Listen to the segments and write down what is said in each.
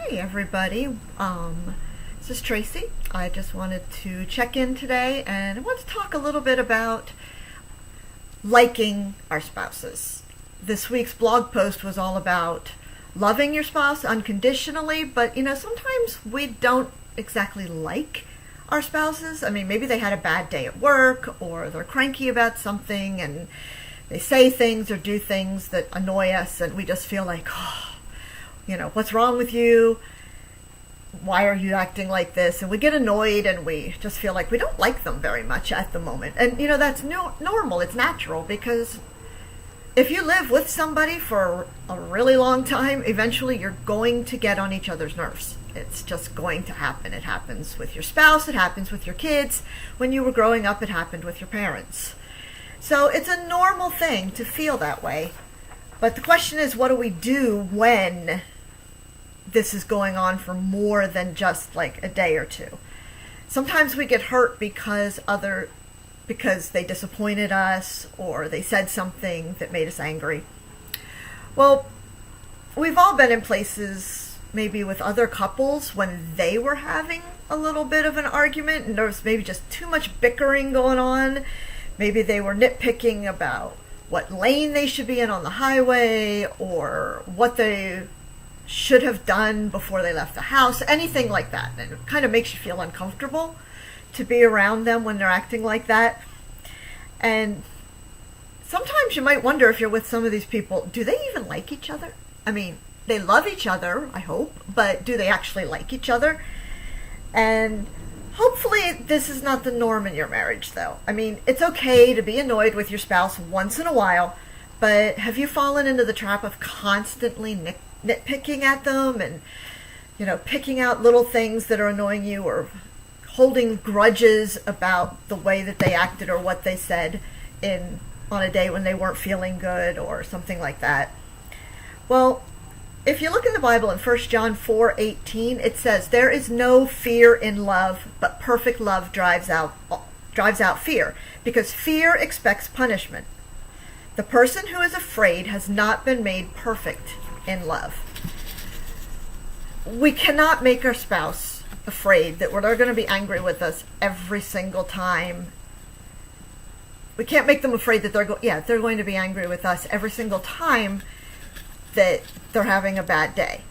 Hey everybody, this is Tracy. I just wanted to check in today and I want to talk a little bit about liking our spouses. This week's blog post was all about loving your spouse unconditionally, but sometimes we don't exactly like our spouses. I mean, maybe they had a bad day at work or they're cranky about something and they say things or do things that annoy us and we just feel like, what's wrong with you? Why are you acting like this? And we get annoyed and we just feel like we don't like them very much at the moment. And, that's normal. It's natural because if you live with somebody for a really long time, eventually you're going to get on each other's nerves. It's just going to happen. It happens with your spouse. It happens with your kids. When you were growing up, it happened with your parents. So it's a normal thing to feel that way. But the question is, what do we do when this is going on for more than just like a day or two? Sometimes we get hurt because they disappointed us or they said something that made us angry. Well, we've all been in places maybe with other couples when they were having a little bit of an argument and there was maybe just too much bickering going on. Maybe they were nitpicking about what lane they should be in on the highway or what they should have done before they left the house, anything like that. And it kind of makes you feel uncomfortable to be around them when they're acting like that. And sometimes you might wonder, if you're with some of these people, do they even like each other? I mean, they love each other, I hope, but do they actually like each other? And hopefully this is not the norm in your marriage, though. I mean, it's okay to be annoyed with your spouse once in a while, but have you fallen into the trap of constantly nitpicking at them and, picking out little things that are annoying you or holding grudges about the way that they acted or what they said on a day when they weren't feeling good or something like that? Well, if you look in the Bible in 1 John 4:18, it says, "There is no fear in love, but perfect love drives out fear, because fear expects punishment. The person who is afraid has not been made perfect in love." We cannot make our spouse afraid that they're going to be angry with us every single time. We can't make them afraid that they're going to be angry with us every single time that they're having a bad day.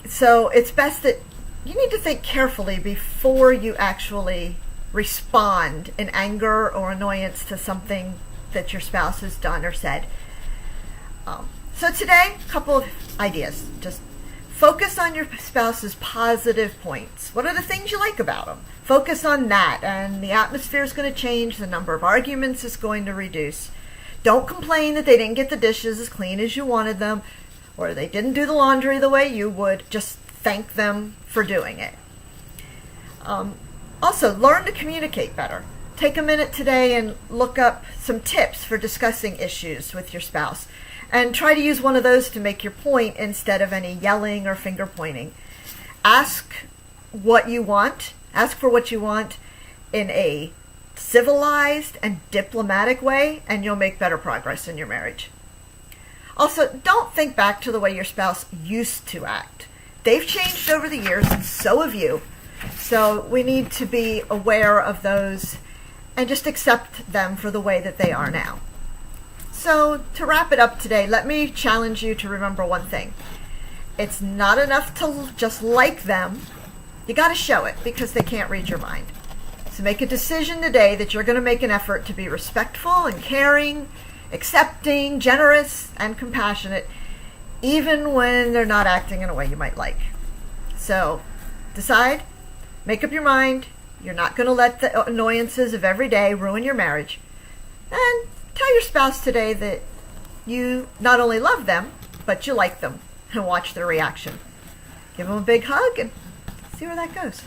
So it's best that you need to think carefully before you actually respond in anger or annoyance to something that your spouse has done or said. So today, a couple of ideas. Just focus on your spouse's positive points. What are the things you like about them? Focus on that, and the atmosphere is going to change. The number of arguments is going to reduce. Don't complain that they didn't get the dishes as clean as you wanted them, or they didn't do the laundry the way you would. Just thank them for doing it. Also, learn to communicate better. Take a minute today and look up some tips for discussing issues with your spouse. And try to use one of those to make your point instead of any yelling or finger pointing. Ask what you want. Ask for what you want in a civilized and diplomatic way, and you'll make better progress in your marriage. Also, don't think back to the way your spouse used to act. They've changed over the years, and so have you. So we need to be aware of those and just accept them for the way that they are now. So to wrap it up today, let me challenge you to remember one thing. It's not enough to just like them. You got to show it, because they can't read your mind. So make a decision today that you're going to make an effort to be respectful and caring, accepting, generous, and compassionate, even when they're not acting in a way you might like. So decide, make up your mind. You're not going to let the annoyances of every day ruin your marriage. And tell your spouse today that you not only love them, but you like them, and watch their reaction. Give them a big hug and see where that goes.